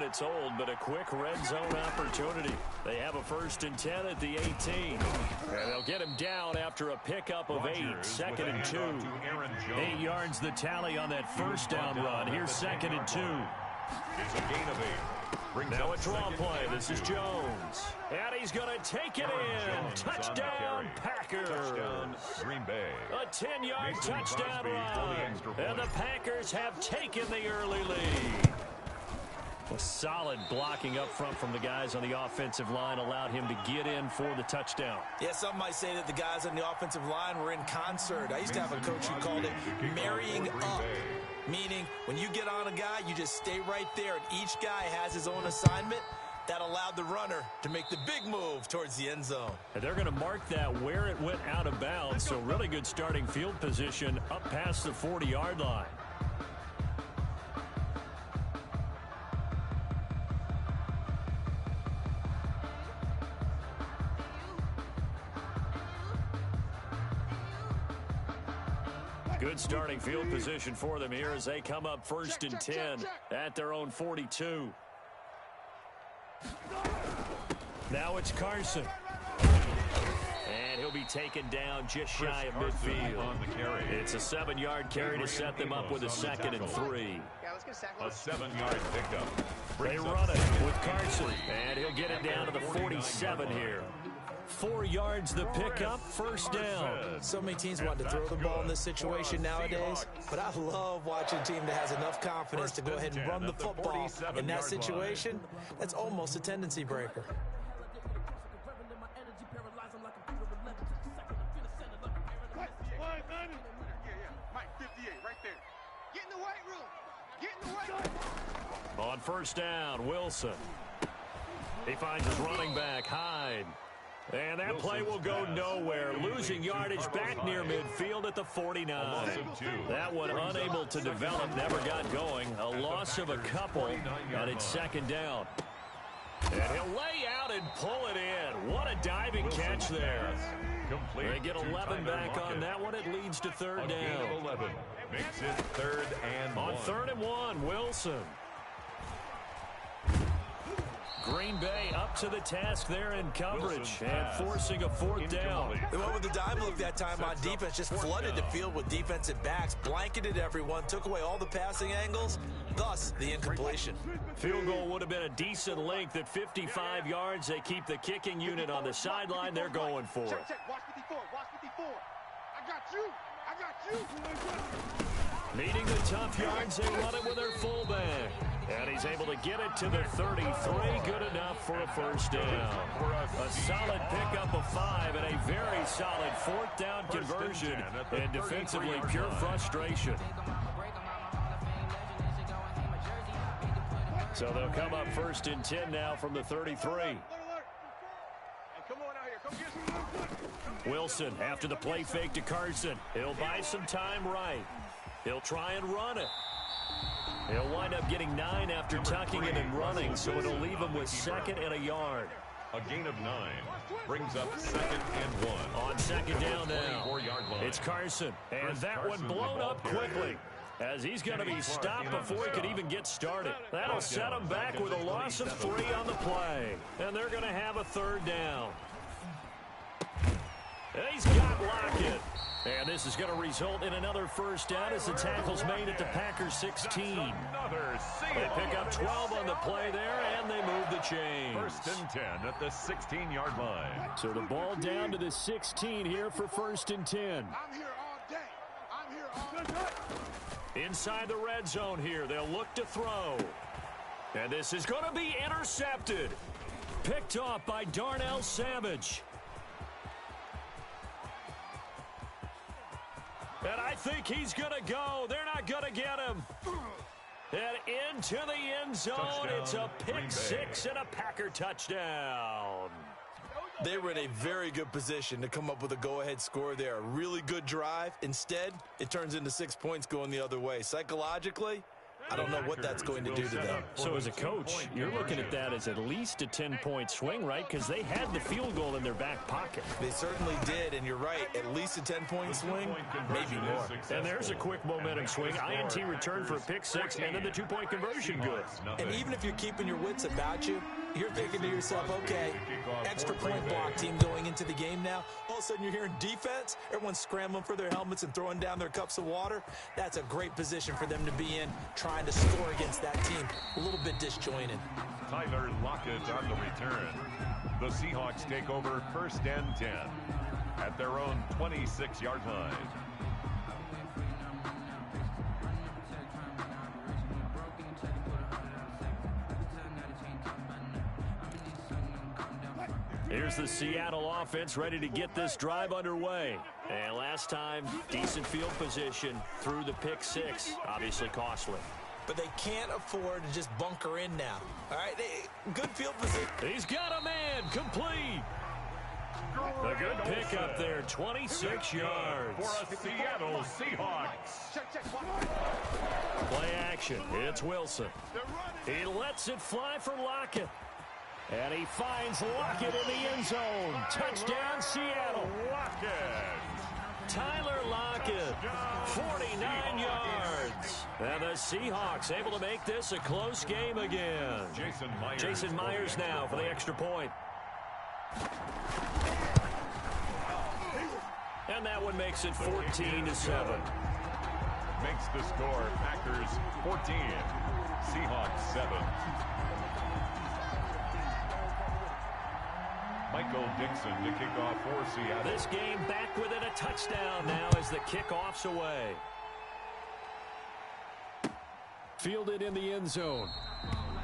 minutes old, but a quick red zone opportunity. They have a 1st and 10 at the 18. And they'll get him down after a pickup of 8, 2nd and 2. 8 yards the tally on that 1st down run. Here's 2nd and 2. It's a gain of 8. Now a draw play. This is Jones. And he's going to take it in. Touchdown, Packers. Touchdown, Green Bay. A 10-yard touchdown run. And the Packers have taken the early lead. A solid blocking up front from the guys on the offensive line allowed him to get in for the touchdown. Yeah, some might say that the guys on the offensive line were in concert. I used to have a coach who called it marrying up. Meaning, when you get on a guy, you just stay right there, and each guy has his own assignment. That allowed the runner to make the big move towards the end zone. And they're going to mark that where it went out of bounds, so really good starting field position up past the 40-yard line. Good starting field position for them here as they come up 1st and 10 at their own 42. Now it's Carson. And he'll be taken down just shy of midfield. It's a 7-yard carry to set them up with a 2nd and 3. A 7-yard pickup. They run it with Carson, and he'll get it down to the 47 here. 4 yards the pickup, 1st down. So many teams want to throw the ball in this situation nowadays, but I love watching a team that has enough confidence to go ahead and run the football in that situation. That's almost a tendency breaker. On 1st down, Wilson. He finds his running back, Hyde. And that play will go nowhere. Losing yardage back near midfield at the 49. That one unable to develop, never got going. A loss of a couple, and it's 2nd down. And he'll lay out and pull it in. What a diving catch there. They get 11 back on that one. It leads to 3rd down. 11 makes it 3rd and 1. On 3rd and 1, Wilson. Green Bay up to the task there in coverage and forcing a 4th down. They went with the dime look that time on defense, just flooded the field with defensive backs, blanketed everyone, took away all the passing angles, thus the incompletion. Field goal would have been a decent length at 55 yards. They keep the kicking unit on the sideline. They're going for it. Check. Watch 54. Watch 54. I got you. Needing the tough yards, they run it with their fullback. And he's able to get it to the 33. Good enough for a 1st down. A solid pickup of 5 and a very solid 4th down conversion. And defensively, pure frustration. So they'll come up 1st and 10 now from the 33. Wilson after the play fake to Carson. He'll buy some time right. He'll try and run it. He'll wind up getting 9 after tucking it and running, so it'll leave him with 2nd and a yard. A gain of 9 brings up 2nd and 1. On 2nd down now, it's Carson, and that one blown up quickly as he's going to be stopped before he could even get started. That'll set him back with a loss of 3 on the play, and they're going to have a 3rd down. And he's got Lockett. And this is going to result in another 1st down as the tackle's made at the Packers 16. They pick up 12 on the play there, and they move the chains. 1st and 10 at the 16-yard line. So the ball down to the 16 here for 1st and 10. I'm here all day. I'm here all day. Inside the red zone here, they'll look to throw. And this is going to be intercepted. Picked off by Darnell Savage. And I think he's going to go. They're not going to get him. And into the end zone. Touchdown, it's a pick 6 and a Packer touchdown. They were in a very good position to come up with a go-ahead score there. A really good drive. Instead, it turns into 6 points going the other way. Psychologically, I don't know what that's going to do to them. So as a coach, you're looking at that as at least a 10-point swing, right? Because they had the field goal in their back pocket. They certainly did, and you're right. At least a 10-point swing, maybe more. And there's a quick momentum swing. INT return for a pick six, and then the two-point conversion good. And even if you're keeping your wits about you, you're thinking to yourself, okay, extra point block team going into the game now. All of a sudden you're hearing defense. Everyone's scrambling for their helmets and throwing down their cups of water. That's a great position for them to be in, trying to score against that team. A little bit disjointed. Tyler Lockett on the return. The Seahawks take over 1st and 10 at their own 26-yard line. Here's the Seattle offense ready to get this drive underway. And last time, decent field position through the pick six. Obviously costly. But they can't afford to just bunker in now. All right, good field position. He's got a man, complete. A good pick up there, 26 yards. For a Seattle Seahawks. Play action, it's Wilson. He lets it fly for Lockett. And he finds Lockett in the end zone. Touchdown, Seattle. Tyler Lockett, 49 yards. And the Seahawks able to make this a close game again. Jason Myers now for the extra point. And that one makes it 14-7. Makes the score Packers 14, Seahawks 7. Michael Dixon to kick off for Seattle. This game back within a touchdown now as the kickoff's away. Fielded in the end zone.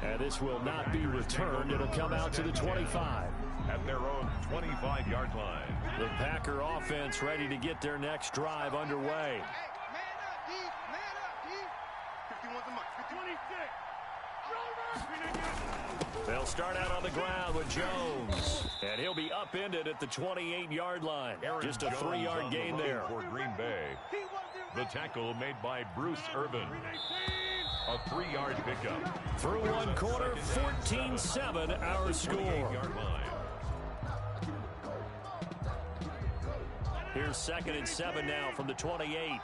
And this will not be returned. It'll come out to the 25. At their own 25-yard line. The Packer offense ready to get their next drive underway. They'll start out on the ground with Jones. And he'll be upended at the 28-yard line. Just a 3-yard gain there. For Green Bay. The tackle made by Bruce Irvin. A 3-yard pickup. Through one quarter, 14-7 our score. Here's 2nd and 7 now from the 28.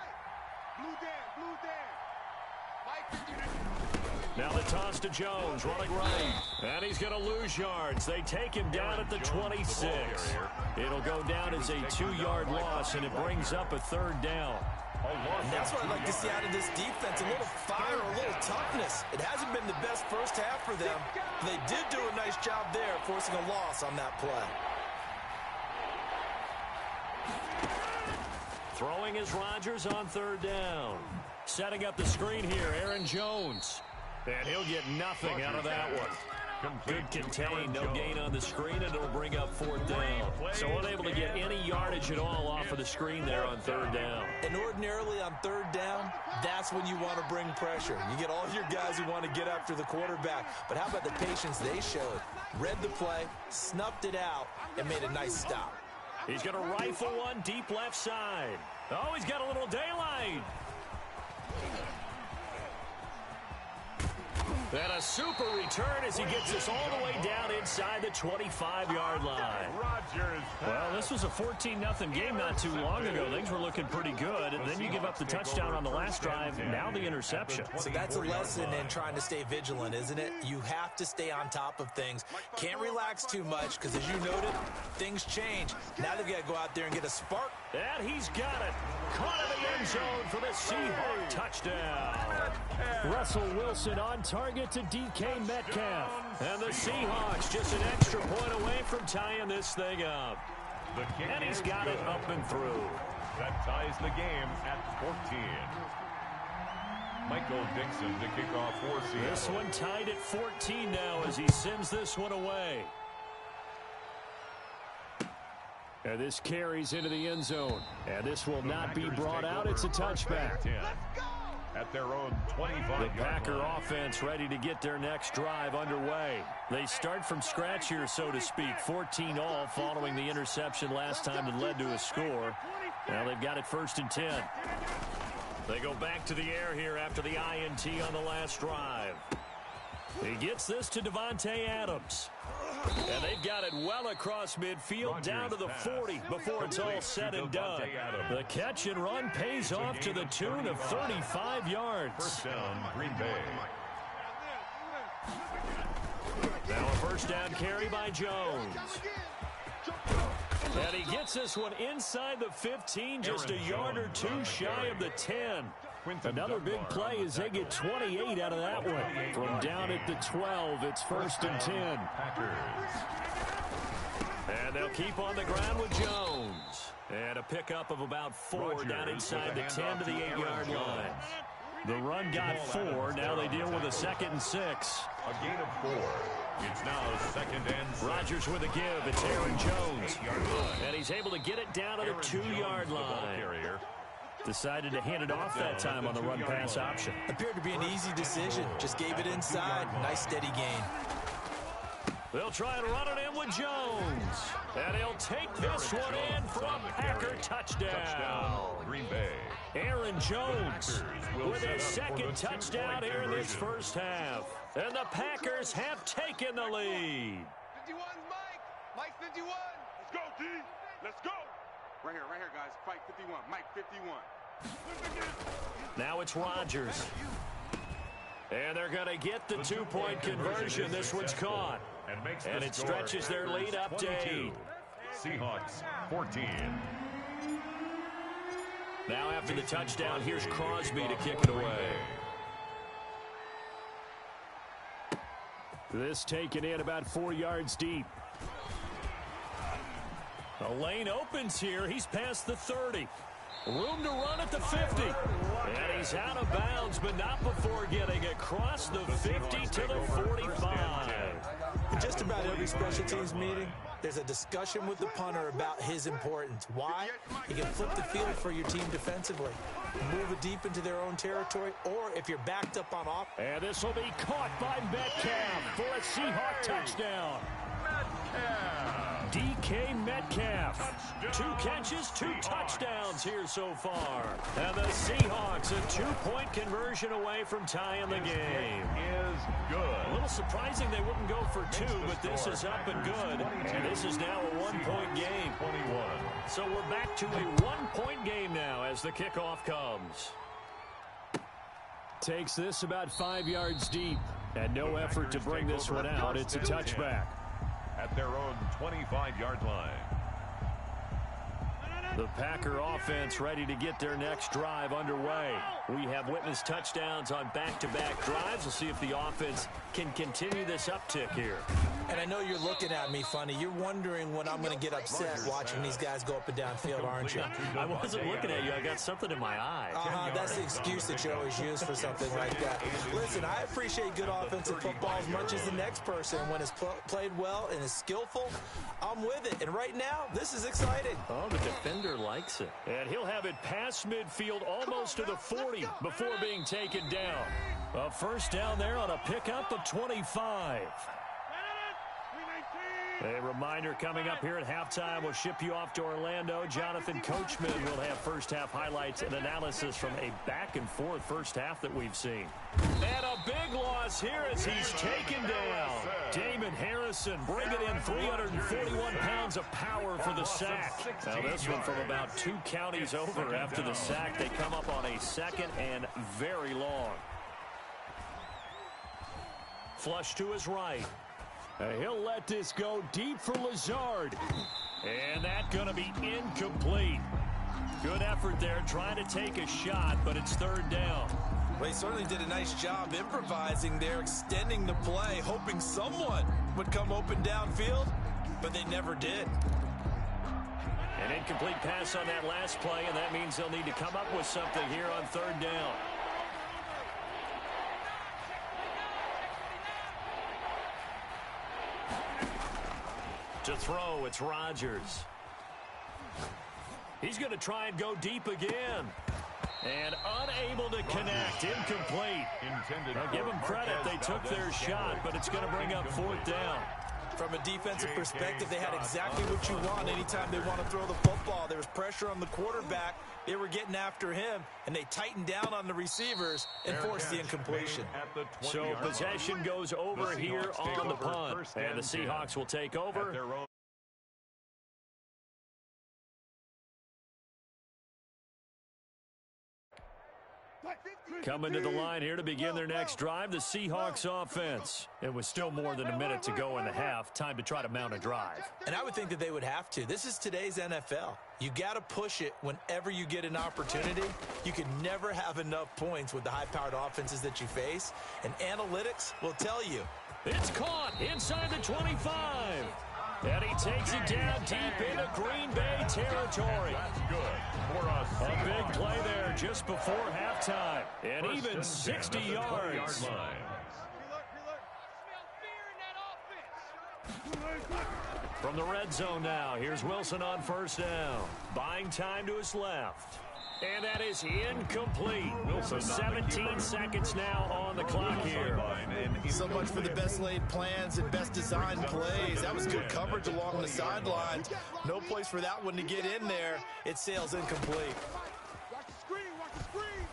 Now the toss to Jones, running right. And he's going to lose yards. They take him down at the 26. It'll go down as a 2-yard loss, and it brings up a 3rd down. And that's what I'd like to see out of this defense. A little fire, a little toughness. It hasn't been the best first half for them. They did do a nice job there, forcing a loss on that play. Throwing is Rodgers on 3rd down. Setting up the screen here, Aaron Jones. And he'll get nothing out of that one. Good contain, no gain on the screen, and it'll bring up 4th down. So unable to get any yardage at all off of the screen there on 3rd down. And ordinarily on 3rd down, that's when you want to bring pressure. You get all your guys who want to get after the quarterback. But how about the patience they showed? Read the play, snuffed it out, and made a nice stop. He's going to rifle one deep left side. Oh, he's got a little daylight. And a super return as he gets us all the way down inside the 25-yard line. Well, this was a 14-0 game not too long ago. Things were looking pretty good. And then you give up the touchdown on the last drive, now the interception. So that's a lesson in trying to stay vigilant, isn't it? You have to stay on top of things. Can't relax too much because, as you noted, things change. Now they've got to go out there and get a spark. And he's got it. Caught in the end zone for the Seahawks touchdown. Russell Wilson on target to DK Metcalf. And the Seahawks just an extra point away from tying this thing up. And he's got it up and through. That ties the game at 14. Michael Dixon to kick off for Seattle. This one tied at 14 now as he sends this one away. And this carries into the end zone. And this will not be brought out. It's a touchback. At their own 25. The Packer offense ready to get their next drive underway. They start from scratch here, so to speak. 14-all following the interception last time that led to a score. Now they've got it 1st and 10. They go back to the air here after the INT on the last drive. He gets this to Devontae Adams. And they've got it well across midfield down to the 40 before it's all said and done. The catch and run pays off to the tune of 35 yards. First down, Green Bay. Now a first down carry by Jones. And he gets this one inside the 15, just a yard or two shy of the 10. Another big play as they get 28 out of that one. From down at the 12, it's first and 10. And they'll keep on the ground with Jones. And a pickup of about 4 down inside the 10 to the 8-yard line. The run got 4. Now they deal with a 2nd and 6. A gain of 4. It's now 2nd and 6. Rodgers with a give. It's Aaron Jones. And he's able to get it down to the 2-yard line. Decided to hand it off that time on the run-pass option. Appeared to be an easy decision. Just gave it inside. Nice steady gain. They'll try and run it in with Jones. And he'll take this one in for a Packer touchdown. Green Bay. Aaron Jones with his 2nd touchdown here in this first half. And the Packers have taken the lead. 51's Mike. Mike 51. Let's go, D. Let's go. Right here, guys. Fight 51. Mike 51. Now it's Rodgers. And they're going to get the 2-point conversion. This one's caught. And it stretches their lead up to 8. Seahawks 14. Now after the touchdown, here's Crosby to kick it away. This taken in about 4 yards deep. The lane opens here. He's past the 30. Room to run at the 50. And he's out of bounds, but not before getting across the 50 to the 45. In just about every special teams meeting, there's a discussion with the punter about his importance. Why? He can flip the field for your team defensively, move it deep into their own territory, or if you're backed up on off. And this will be caught by Metcalf for a Seahawk touchdown. DK Metcalf. 2 catches, 2 touchdowns here so far. And the Seahawks a 2-point conversion away from tying the game. Is good. A little surprising they wouldn't go for 2, but this is up and good. And this is now a 1-point game. 21. So we're back to a 1-point game now as the kickoff comes. Takes this about 5 yards deep. And no effort to bring this one out. It's a touchback. At their own 25-yard line. The Packer offense ready to get their next drive underway. We have witnessed touchdowns on back-to-back drives. We'll see if the offense can continue this uptick here. And I know you're looking at me funny. You're wondering when I'm going to get upset watching these guys go up and down field, aren't you? I wasn't looking at you. I got something in my eye. That's the excuse that you always use for something like that. Listen, I appreciate good offensive football as much as the next person. When it's played well and is skillful, I'm with it. And right now, this is exciting. Oh, the defender likes it. And he'll have it past midfield almost to the 40 before being taken down. A first down there on a pickup of 25. A reminder coming up here at halftime. We'll ship you off to Orlando. Jonathan Coachman will have first-half highlights and analysis from a back-and-forth first half that we've seen. And a big loss here as he's taken down. Damon Harrison bringing in 341 pounds of power for the sack. Now this one from about 2 counties over after the sack. They come up on a 2nd and very long. Flush to his right. He'll let this go deep for Lazard. And that's going to be incomplete. Good effort there trying to take a shot, but it's 3rd down. Well, he certainly did a nice job improvising there, extending the play, hoping someone would come open downfield, but they never did. An incomplete pass on that last play, and that means they'll need to come up with something here on 3rd down. To throw, it's Rodgers. He's going to try and go deep again. And unable to connect. Incomplete. Now give them credit. They took their shot, but it's going to bring up 4th down. From a defensive perspective, they had exactly what you want anytime they want to throw the football. There was pressure on the quarterback. They were getting after him, and they tightened down on the receivers and forced the incompletion. So possession goes over here on the punt, and the Seahawks will take over. Coming to the line here to begin their next drive, the Seahawks offense. It was still more than a minute to go in the half. Time to try to mount a drive. And I would think that they would have to. This is today's NFL. You got to push it whenever you get an opportunity. You can never have enough points with the high-powered offenses that you face. And analytics will tell you. It's caught inside the 25. And he takes it down deep into Green Bay territory. That's good for us. A big play there just before halftime. And even 60 yards. From the red zone now, here's Wilson on first down. Buying time to his left. And that is incomplete. So 17 seconds now on the clock here. So much for the best laid plans and best designed plays. That was good coverage along the sidelines. No place for that one to get in there. It sails incomplete. Watch the screen, watch the screen,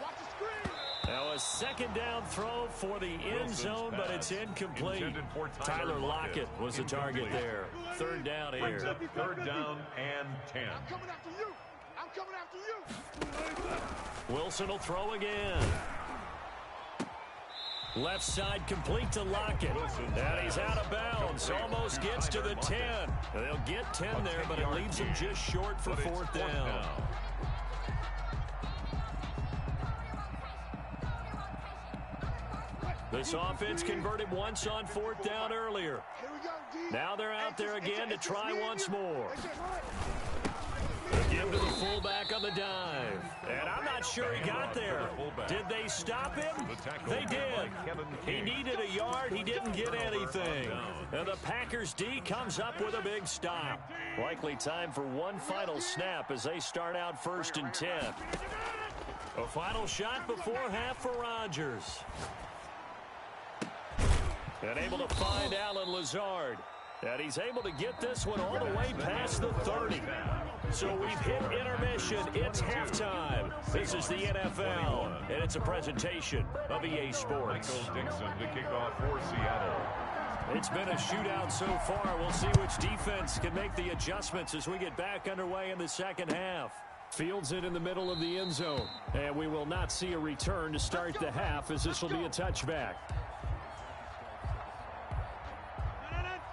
watch the screen. Now a second down throw for the end zone, but it's incomplete. Tyler Lockett was the target there. Third down here. Third down and 10. I'm coming after you. I'm coming after you. Wilson will throw again. Left side complete to Lockett. And he's out of bounds. Almost gets to the 10. They'll get 10 there, but it leaves him just short for fourth down. This offense converted once on fourth down earlier. Now they're out there again to try once more. Give to the fullback on the dive. And I'm not sure he got there. Did they stop him? They did. He needed a yard. He didn't get anything. And the Packers D comes up with a big stop. Likely time for one final snap as they start out 1st and 10. A final shot before half for Rodgers. And able to find Alan Lazard. And he's able to get this one all the way past the 30. So we've hit intermission. It's halftime. This is the NFL, and it's a presentation of EA Sports. Michael Dixon to kick off for Seattle. It's been a shootout so far. We'll see which defense can make the adjustments as we get back underway in the second half. Fields it in the middle of the end zone. And we will not see a return to start the half, as this will be a touchback.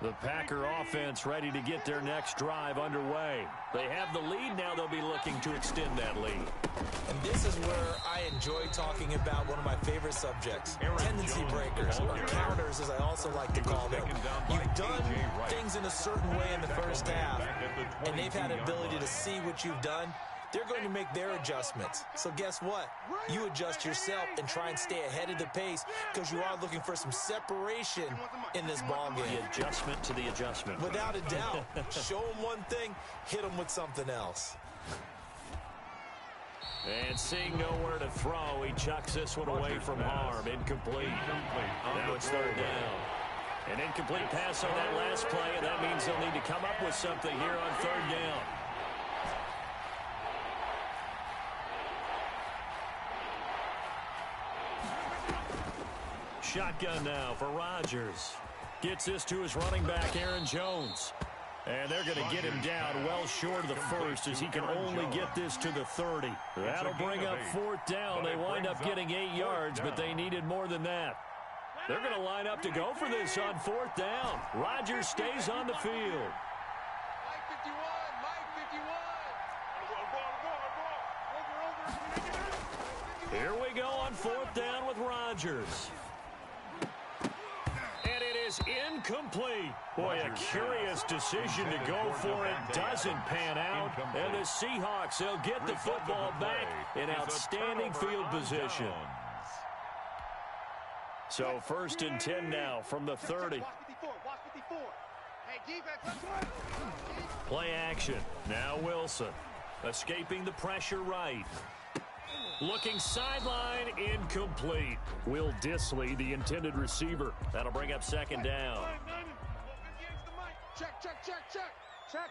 The Packer offense ready to get their next drive underway. They have the lead now. They'll be looking to extend that lead. And this is where I enjoy talking about one of my favorite subjects, tendency breakers, or counters as I also like to call them. You've done things in a certain way in the first half, and they've had the ability to see what you've done. They're going to make their adjustments. So guess what? You adjust yourself and try and stay ahead of the pace because you are looking for some separation in this ballgame. The adjustment to the adjustment. Without a doubt. Show them one thing, hit them with something else. And seeing nowhere to throw, he chucks this one away from harm. Incomplete. Now it's third down. An incomplete pass on that last play, and that means they'll need to come up with something here on third down. Shotgun now for Rodgers. Gets this to his running back, Aaron Jones. And they're going to get him down well short of the first as he can only get this to the 30. That'll bring up fourth down. They wind up getting 8 yards, but they needed more than that. They're going to line up to go for this on fourth down. Rodgers stays on the field. Mike 51, Mike 51. Here we go on fourth down with Rodgers. And it is incomplete. Boy, a curious decision to go for it. Doesn't pan out. And the Seahawks, they'll get the football back in outstanding field position. So 1st and 10 now from the 30. Play action. Now Wilson. Escaping the pressure right. Looking sideline, incomplete. Will Dissly, the intended receiver. That'll bring up second down. Check, check, check, check. Check.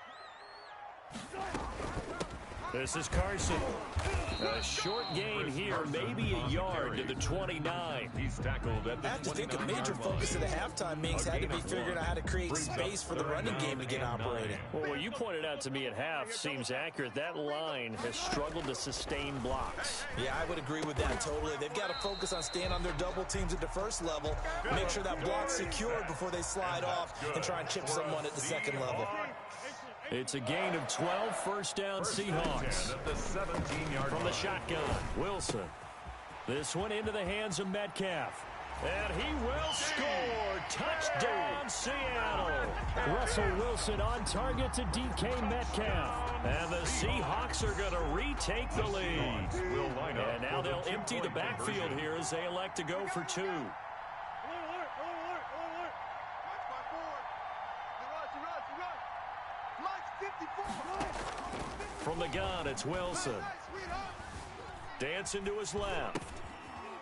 This is Carson. A short gain here, maybe a yard to the 29. He's tackled at the 29-yard line. I have to think a major focus of the halftime meetings had to be figuring out how to create space for the running game to get operating. Well, what you pointed out to me at half seems accurate. That line has struggled to sustain blocks. Yeah, I would agree with that totally. They've got to focus on staying on their double teams at the first level, make sure that block's secured before they slide off and try and chip someone at the second level. It's a gain of 12, first down Seahawks. At the 17-yard From the line. shotgun, Wilson. This one into the hands of Metcalf. And he will score. Touchdown, Seattle. Russell Wilson on target to DK Metcalf. And the Seahawks are going to retake the lead. And now they'll empty the backfield here as they elect to go for two. From the gun, it's Wilson. Dancing to his left.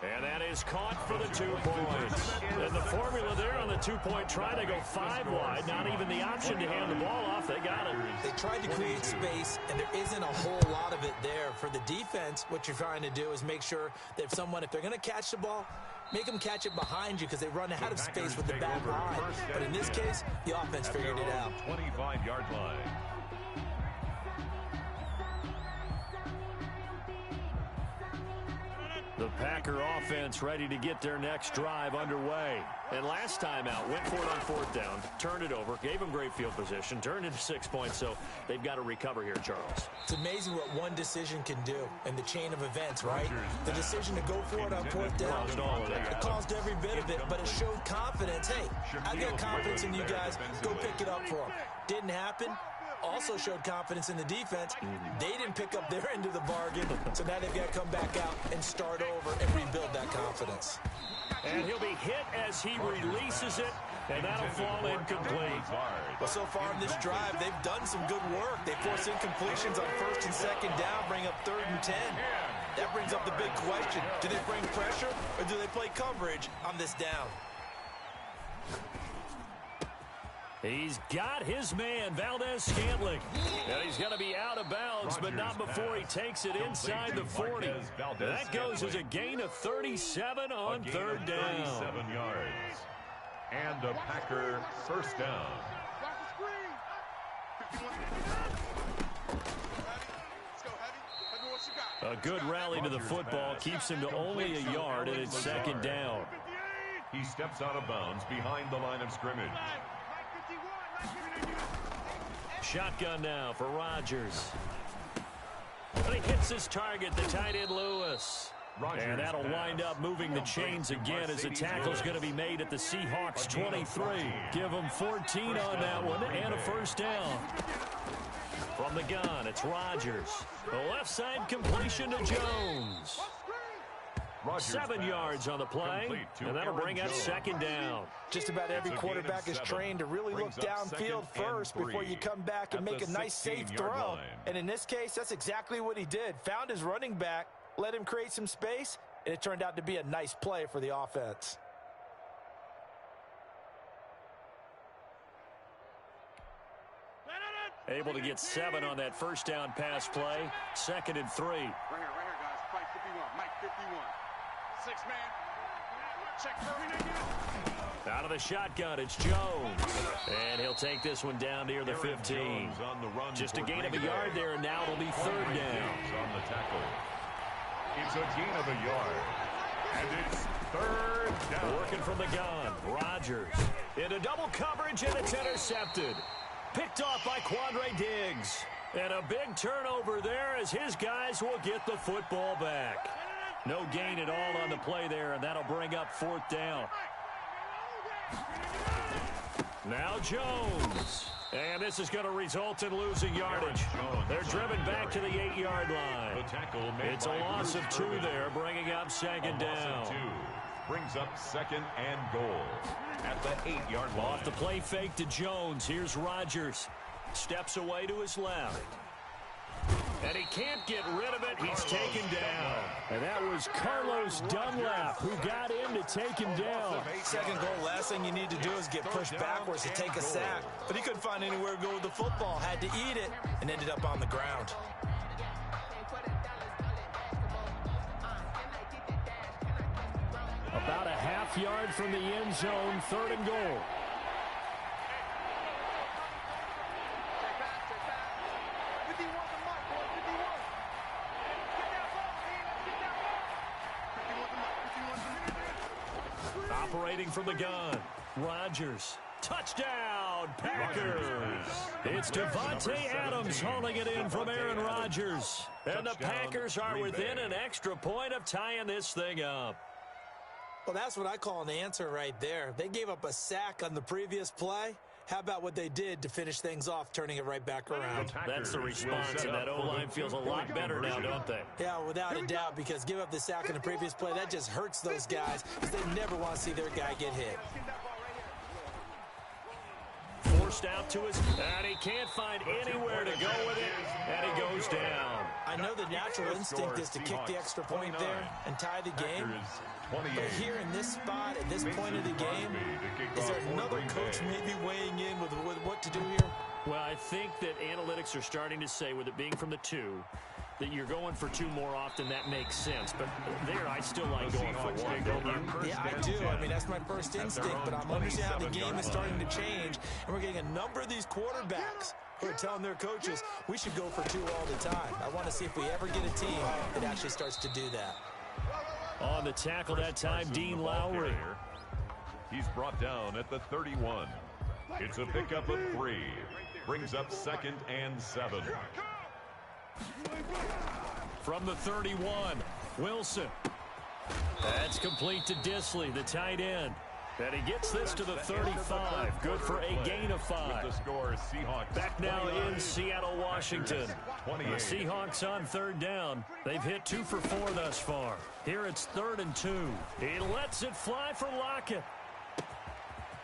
And that is caught for the 2 points. And the formula there on the 2-point try to go 5 wide. Not even the option to hand the ball off. They got it. They tried to create space, and there isn't a whole lot of it there. For the defense, what you're trying to do is make sure that if they're going to catch the ball, make them catch it behind you because they run out of space with the back line. But in this case, the offense figured it out. 25-yard line. The Packer offense ready to get their next drive underway. And last time out, went for it on 4th down, turned it over, gave them great field position, turned into 6 points, so they've got to recover here, Charles. It's amazing what one decision can do in the chain of events, right? The decision to go for it on 4th down, it caused every bit of it, but it showed confidence. Hey, I've got confidence in you guys. Go pick it up for them. Didn't happen. Also showed confidence in the defense. They didn't pick up their end of the bargain, so now they've got to come back out and start over and rebuild that confidence. And he'll be hit as he releases it, and that'll fall incomplete. Well, so far in this drive, they've done some good work. They force incompletions on 1st and 2nd down, bring up 3rd and 10. That brings up the big question. Do they bring pressure, or do they play coverage on this down? He's got his man, Valdez-Scantling. And he's going to be out of bounds, but not before he takes it inside the 40. That goes as a gain of 37 on 3rd down. 37 yards. And a Packer first down. A good rally to the football keeps him to only a yard, and it's 2nd down. He steps out of bounds behind the line of scrimmage. Shotgun now for Rodgers. But he hits his target, the tight end Lewis. And that'll wind up moving the chains again as the tackle's going to be made at the Seahawks 23. Give them 14 on that one and a first down. From the gun, it's Rodgers. The left side completion to Jones. 7 yards on the play, and that'll bring up 2nd down. Just about every quarterback is trained to really look downfield first before you come back and make a nice safe throw. And in this case, that's exactly what he did. Found his running back, let him create some space, and it turned out to be a nice play for the offense. Able to get 7 on that first down pass play. 2nd and 3. Right here, guys. Fight 51. Mike 51. 6-man. Check. Out of the shotgun, it's Jones. And he'll take this one down near the 15. Just a gain of a yard there, and now it'll be 3rd down. On the tackle. It's a gain of a yard. And it's 3rd down. Working from the gun, Rodgers. Into double coverage, and it's intercepted. Picked off by Quandre Diggs. And a big turnover there as his guys will get the football back. No gain at all on the play there, and that'll bring up 4th down. Now Jones. And this is going to result in losing yardage. They're driven back to the 8-yard line. It's a loss of 2 there, bringing up 2nd down. Brings up 2nd and goal at the 8-yard line. Off the play fake to Jones. Here's Rodgers. Steps away to his left. And he can't get rid of it. He's taken down. And that was Carlos Dunlap who got in to take him down. Second goal, last thing you need to do is get pushed backwards to take a sack. But he couldn't find anywhere to go with the football. Had to eat it and ended up on the ground. About a half yard from the end zone, 3rd and goal. Operating from the gun, Rodgers. Touchdown, Packers. It's Devontae Adams hauling it in from Aaron Rodgers. And the Packers are within an extra point of tying this thing up. Well, that's what I call an answer right there. They gave up a sack on the previous play. How about what they did to finish things off, turning it right back around? That's the response, and that O-line feels a lot better now, don't they? Yeah, without a doubt, because give up the sack on the previous play, that just hurts those guys because they never want to see their guy get hit. Forced out to his, and he can't find anywhere to go with it, and he goes down. I know the natural instinct is to kick the extra point there and tie the game. But here in this spot, at this point of the game, is there another coach maybe weighing in with what to do here? Well, I think that analytics are starting to say, with it being from the 2, that you're going for 2 more often. That makes sense. But there, I still like going for 1, don't you? Yeah, I do. I mean, that's my first instinct. But I'm understanding how the game is starting to change. And we're getting a number of these quarterbacks who are telling their coaches, we should go for 2 all the time. I want to see if we ever get a team that actually starts to do that. On the tackle that time, Dean Lowry. He's brought down at the 31. It's a pickup of 3. Brings up 2nd and 7. From the 31, Wilson. That's complete to Disley, the tight end. And he gets this to the 35. Good for a gain of 5. With the score, Seahawks. Back now in Seattle, Washington. The Seahawks on 3rd down. They've hit 2 for 4 thus far. Here it's 3rd and 2. He lets it fly for Lockett.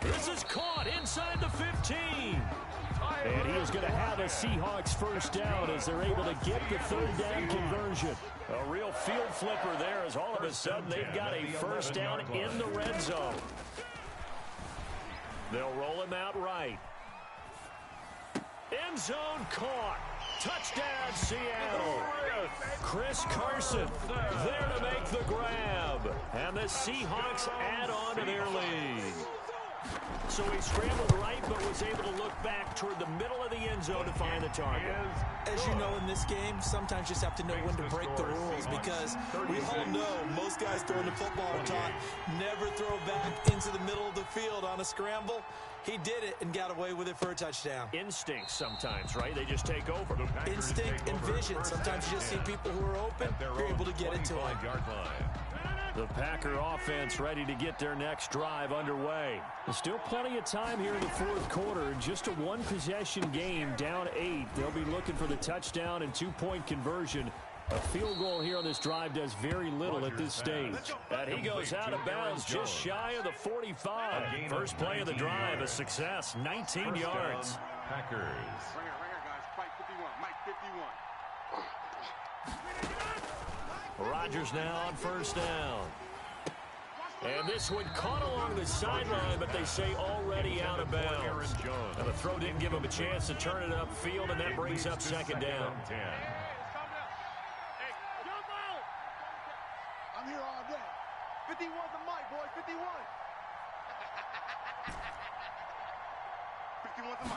This is caught inside the 15. And he is going to have a Seahawks first down as they're able to get the 3rd down conversion. A real field flipper there as all of a sudden they've got a first down in the red zone. They'll roll him out right. End zone caught. Touchdown, Seattle. Chris Carson there to make the grab. And the Seahawks add on to their lead. So he scrambled right, but was able to look back toward the middle of the end zone to find the target. As you know, in this game, sometimes you just have to know when to break the rules, because we all know most guys throwing the football are taught never throw back into the middle of the field on a scramble. He did it and got away with it for a touchdown. Instinct sometimes, right? They just take over. Instinct and vision. Sometimes you just see people who are open, you're able to get it to them. The Packer offense ready to get their next drive underway. There's still plenty of time here in the 4th quarter. Just a 1-possession game, down 8. They'll be looking for the touchdown and 2-point conversion. A field goal here on this drive does very little at this stage. And he goes out of bounds just shy of the 45. First play of the drive, a success, 19 yards. Packers. Right here, guys. Mike 51. Mike 51. Rodgers now on first down. And this one caught along the sideline, but they say already out of bounds. And the throw didn't give him a chance to turn it upfield, and that brings up 2nd down. I'm here all day. 51's the mic, boy. 51. 51's the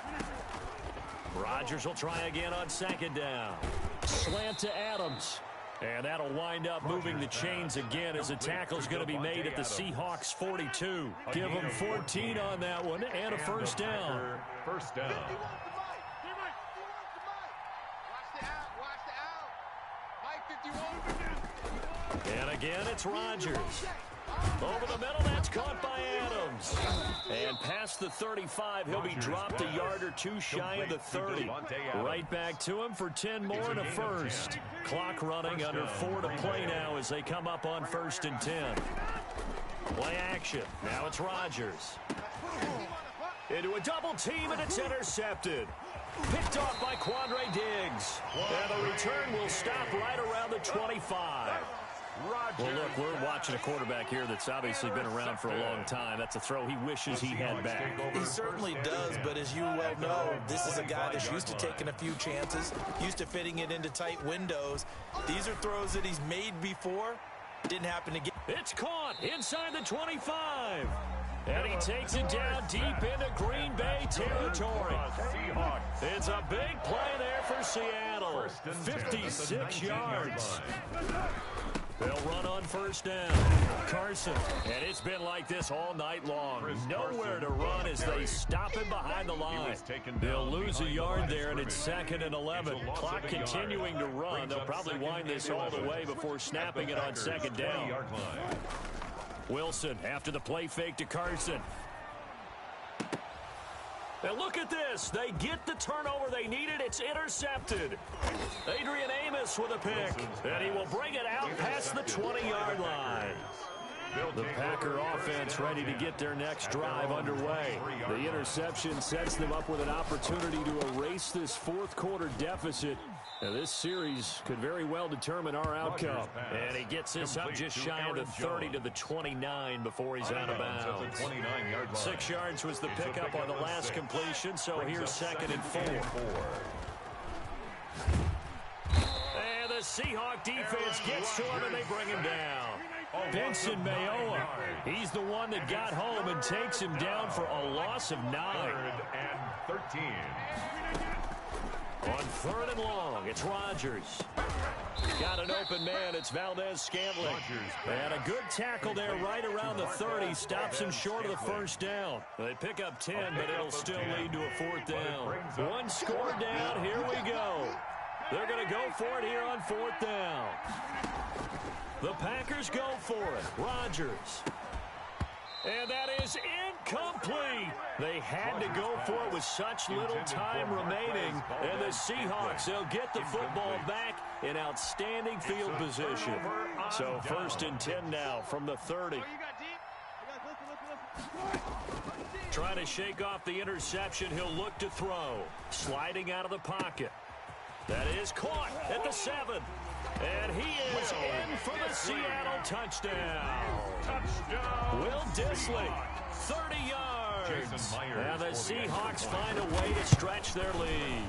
mic. Rodgers will try again on 2nd down. Slant to Adams. And that'll wind up moving the chains again as the tackle's going to be made at the Seahawks 42. Give them 14 on that one and a first down. First down. And again, it's Rodgers. Over the middle, that's caught by Adams. And past the 35, he'll be dropped a yard or 2 shy of the 30. Right back to him for 10 more and a first. Clock running under 4 to play now as they come up on 1st and 10. Play action. Now it's Rodgers. Into a double team, and it's intercepted. Picked off by Quandre Diggs. And the return will stop right around the 25. Well, look, we're watching a quarterback here that's obviously been around for a long time. That's a throw he wishes he had back. He certainly does, but as you well know, this is a guy that's used to taking a few chances, used to fitting it into tight windows. These are throws that he's made before. Didn't happen to get. It's caught inside the 25. And he takes it down deep into Green Bay territory. It's a big play there for Seattle. 56 yards. They'll run on first down. Carson. And it's been like this all night long. Nowhere to run as they stop him behind the line. They'll lose a yard there, and it's 2nd and 11. Clock continuing to run. They'll probably wind this all the way before snapping it on 2nd down. Wilson after the play fake to Carson. Now look at this. They get the turnover they needed. It's intercepted. Adrian Amos with a pick. And he will bring it out past the 20-yard line. The Packer offense ready to get their next drive underway. The interception sets them up with an opportunity to erase this fourth-quarter deficit. Now, this series could very well determine our outcome. And he gets this up just shy of the 30 to the 29 before he's out of bounds. 6 yards was the pickup on the last completion, so here's 2nd and 4. And the Seahawk defense gets to him, and they bring him down. Benson Mayoa, he's the one that got home and takes him down for a loss of 9. 13. On 3rd and long, it's Rodgers. Got an open man, it's Valdez-Scantling. And a good tackle there right around the 30, stops him short of the first down. They pick up 10, but it'll still lead to a 4th down. One score down, here we go. They're going to go for it here on 4th down. The Packers go for it. Rodgers. And that is incomplete. They had to go for it with such little time remaining. And the Seahawks, they'll get the football back in outstanding field position. So 1st and 10 now from the 30. Trying to shake off the interception. He'll look to throw. Sliding out of the pocket. That is caught at the 7. And he is in for the Seattle touchdown. Will Dissly, 30 yards. And the Seahawks find a way to stretch their lead.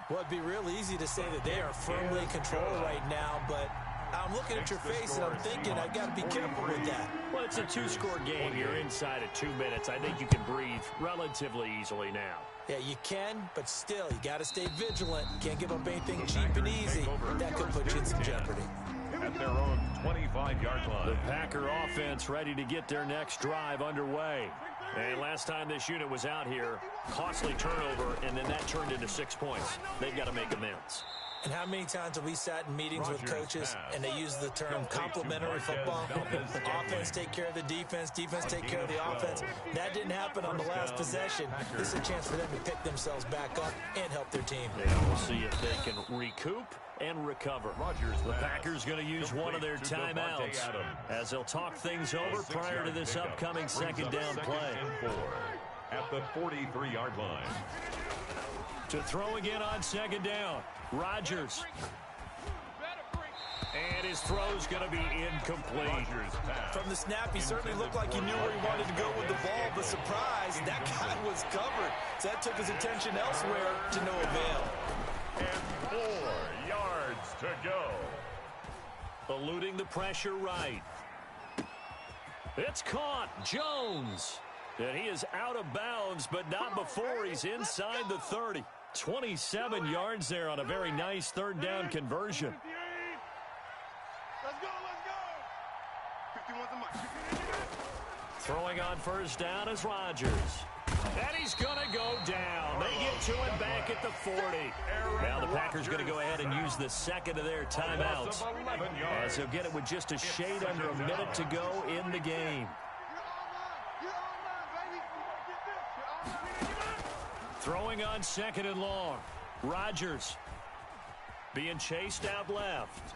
Well, it'd be real easy to say that they are firmly in control right now, but I'm looking at your face and I'm thinking I've got to be careful with that. Well, it's a 2-score game. You're inside of 2 minutes. I think you can breathe relatively easily now. Yeah, you can, but still, you got to stay vigilant. You can't give up anything cheap and easy. That could put you in some jeopardy. At their own 25-yard line. The Packer offense ready to get their next drive underway. And last time this unit was out here, costly turnover, and then that turned into 6 points. They've got to make amends. And how many times have we sat in meetings with coaches and they use the term complementary football? Offense take care of the defense, defense take care of the offense. That didn't happen on the last possession. This is a chance for them to pick themselves back up and help their team. Yeah, we'll see if they can recoup and recover. The Packers going to use one of their timeouts as they'll talk things over prior to this upcoming 2nd down play. At the 43-yard line. To throw again on 2nd down. Rodgers. And his throw's going to be incomplete. From the snap, he certainly looked like he knew where he wanted to go with the ball, but surprise, that guy was covered. So that took his attention elsewhere to no avail. And 4 yards to go. Eluding the pressure right. It's caught. Jones. And he is out of bounds, but not before he's inside the 30. 27 yards there on a very nice 3rd down conversion. Let's go. 51's a mark. Throwing on 1st down is Rodgers. And he's going to go down. They get to him back at the 40. Now the Packers going to go ahead and use the 2nd of their timeouts, as he'll get it with just a shade under a minute to go in the game. Throwing on 2nd and long. Rodgers being chased out left.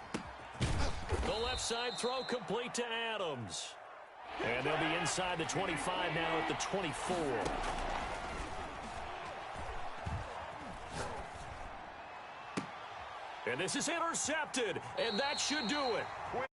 The left side throw complete to Adams. And they'll be inside the 25 now at the 24. And this is intercepted, and that should do it.